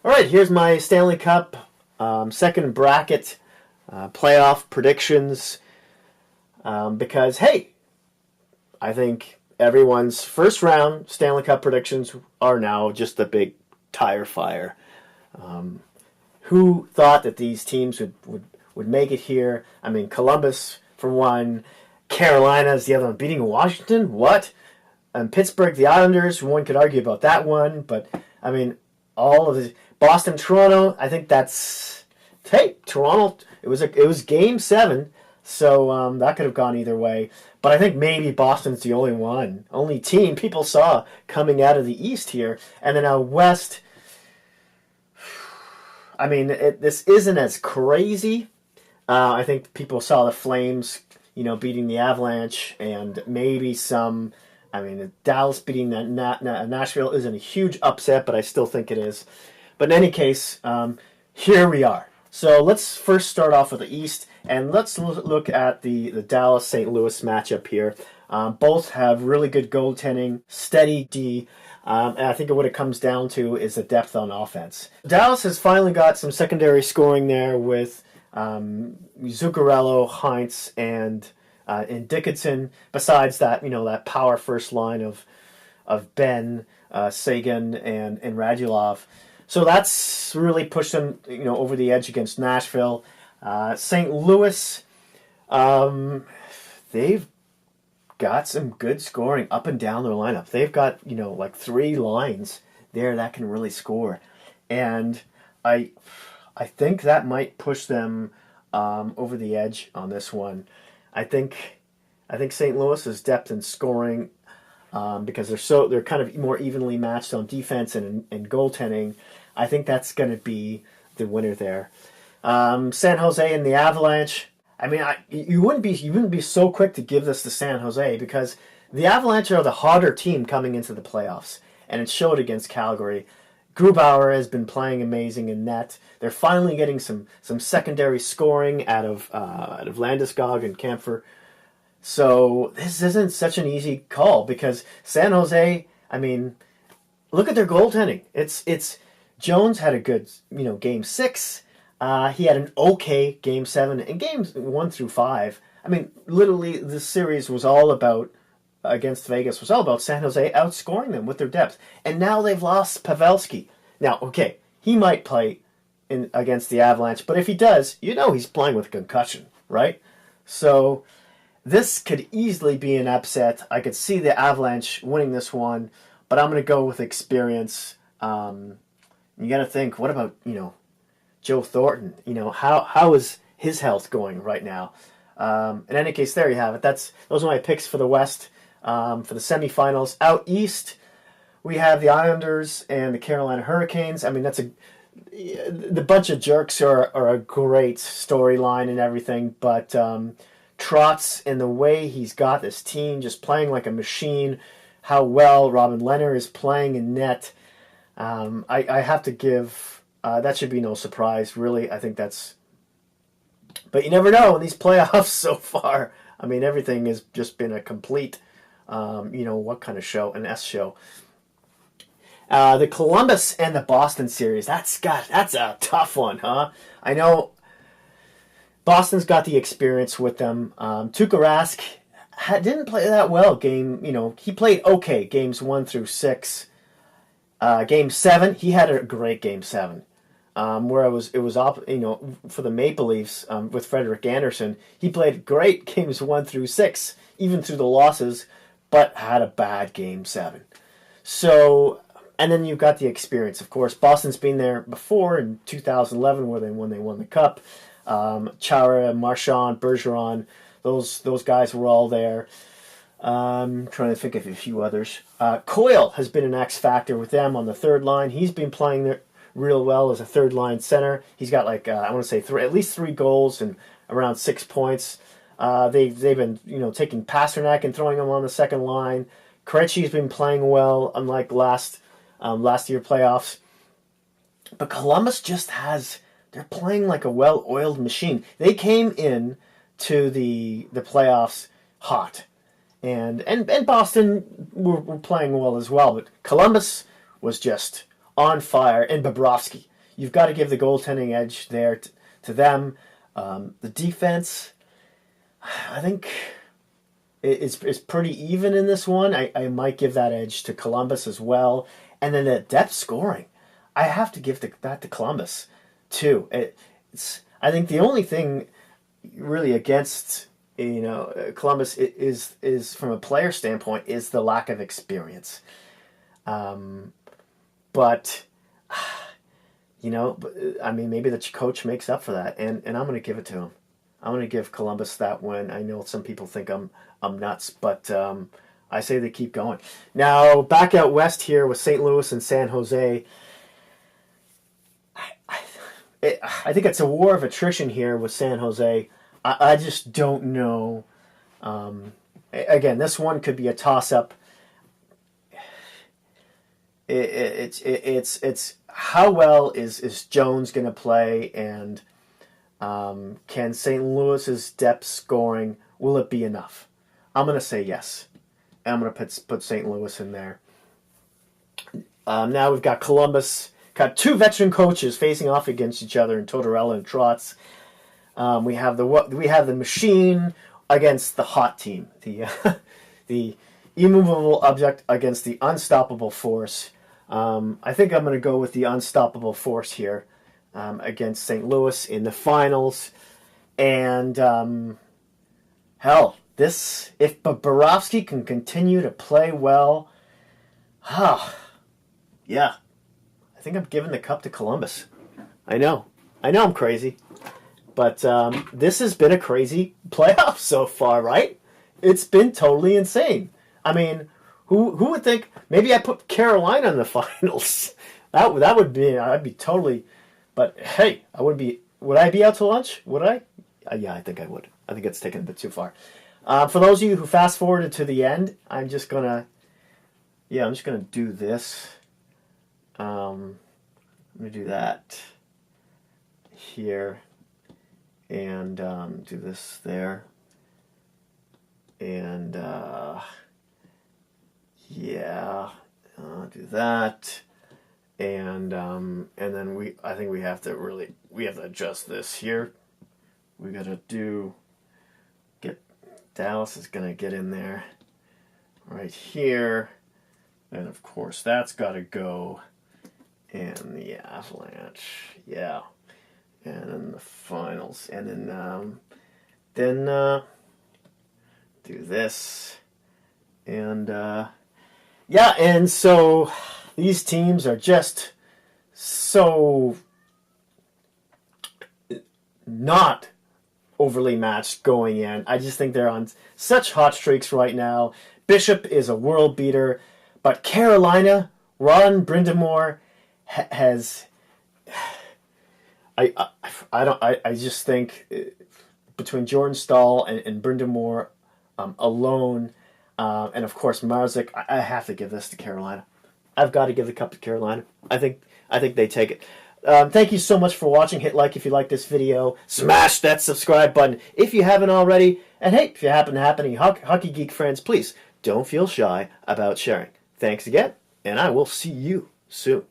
All right, here's my Stanley Cup second bracket playoff predictions. Because, hey, I think everyone's first round Stanley Cup predictions are now just a big tire fire. Who thought that these teams would make it here? I mean, Columbus, for one. Carolina is the other one. Beating Washington? What? And Pittsburgh, the Islanders, one could argue about that one. But, I mean, all of the... Boston, Toronto, I think that's... Hey, Toronto, it was Game 7, so that could have gone either way. But I think maybe Boston's the only team people saw coming out of the East here. And then out West, I mean, this isn't as crazy. I think people saw the Flames, beating the Avalanche, and maybe some... I mean, Dallas beating Nashville isn't a huge upset, but I still think it is. But in any case, here we are. So let's first start off with the East, and let's look at the Dallas-St. Louis matchup here. Both have really good goaltending, steady D, and I think what it comes down to is the depth on offense. Dallas has finally got some secondary scoring there with Zuccarello, Hintz, and Dickinson. Besides that, that power first line of Ben, Sagan, and Radulov. So that's really pushed them, over the edge against Nashville. St. Louis, they've got some good scoring up and down their lineup. They've got, like 3 lines there that can really score. And I think that might push them over the edge on this one. I think St. Louis's depth in scoring, because they're kind of more evenly matched on defense and goaltending. I think that's going to be the winner there. San Jose and the Avalanche. I mean, you wouldn't be so quick to give this to San Jose because the Avalanche are the harder team coming into the playoffs, and it showed against Calgary. Grubauer has been playing amazing in net. They're finally getting some secondary scoring out of Landeskog and Kampfer. So this isn't such an easy call because San Jose, I mean, look at their goaltending. It's Jones had a good, Game 6. He had an okay Game 7. And Games 1 through 5, I mean, literally this series was all about, against Vegas, was all about San Jose outscoring them with their depth. And now they've lost Pavelski. Now, okay, he might play against the Avalanche, but if he does, he's playing with a concussion, right? So this could easily be an upset. I could see the Avalanche winning this one, but I'm going to go with experience. You got to think, what about, Joe Thornton? How is his health going right now? In any case, there you have it. Those are my picks for the West, for the semifinals. Out East, we have the Islanders and the Carolina Hurricanes. I mean, the bunch of jerks are a great storyline and everything, but Trotz and the way he's got this team just playing like a machine, how well Robin Lehner is playing in net, I have to give, that should be no surprise, really. I think that's, but you never know in these playoffs so far. I mean, everything has just been a complete, what kind of show, an S show. The Columbus and the Boston series, that's a tough one, huh? I know Boston's got the experience with them. Tuukka Rask didn't play that well. He played okay games 1 through 6. Game 7, he had a great Game 7. Where it was for the Maple Leafs with Frederik Andersen, he played great games 1 through 6, even through the losses, but had a bad Game 7. So, and then you've got the experience, of course. Boston's been there before in 2011 when they won the Cup. Chara, Marchand, Bergeron, those guys were all there. Trying to think of a few others. Coyle has been an X factor with them on the third line. He's been playing there real well as a third line center. He's got I want to say at least 3 goals and around 6 points. They've been taking Pasternak and throwing him on the second line. Krejci's been playing well, unlike last year playoffs. But Columbus they're playing like a well-oiled machine. They came in to the playoffs hot. And Boston were playing well as well, but Columbus was just on fire. And Bobrovsky. you've got to give the goaltending edge there to them. The defense, I think it's pretty even in this one. I might give that edge to Columbus as well. And then the depth scoring, I have to give that to Columbus too. I think the only thing really against Columbus is from a player standpoint is the lack of experience. But I mean, maybe the coach makes up for that, and I'm going to give it to him. I'm going to give Columbus that win. I know some people think I'm nuts, but I say they keep going. Now, back out west here with St. Louis and San Jose, I think it's a war of attrition here with San Jose. I just don't know. Again, this one could be a toss-up. It's how well is Jones going to play, and can St. Louis's depth scoring, will it be enough? I'm going to say yes. And I'm going to put St. Louis in there. Now we've got Columbus. Got two veteran coaches facing off against each other in Tortorella and Trotz. We have the machine against the hot team. The immovable object against the unstoppable force. I think I'm going to go with the unstoppable force here against St. Louis in the finals. And if Bobrovsky can continue to play well, yeah, I think I'm giving the cup to Columbus. I know I'm crazy, but this has been a crazy playoff so far, right? It's been totally insane. I mean, who would think? Maybe I put Carolina in the finals. That would be, I'd be totally. But hey, I would be. Would I be out to lunch? Would I? Yeah, I think I would. I think it's taken a bit too far. For those of you who fast forwarded to the end, I'm just gonna do this. I'm gonna do that here, and do this there, and do that, and then I think we have to adjust this here. We gotta get Dallas is gonna get in there right here, and of course that's gotta go, and the Avalanche, yeah, and then the finals, and then do this, and and so these teams are just so not overly matched going in. I just think they're on such hot streaks right now. Bishop is a world beater, but Carolina, Ron Brind'Amour has. I just think between Jordan Staal and Brind'Amour alone, and of course Marzik, I have to give this to Carolina. I've got to give the cup to Carolina. I think they take it. Thank you so much for watching. Hit like if you like this video. Smash that subscribe button if you haven't already. And hey, if you happen to have any Hockey Geek friends, please don't feel shy about sharing. Thanks again, and I will see you soon.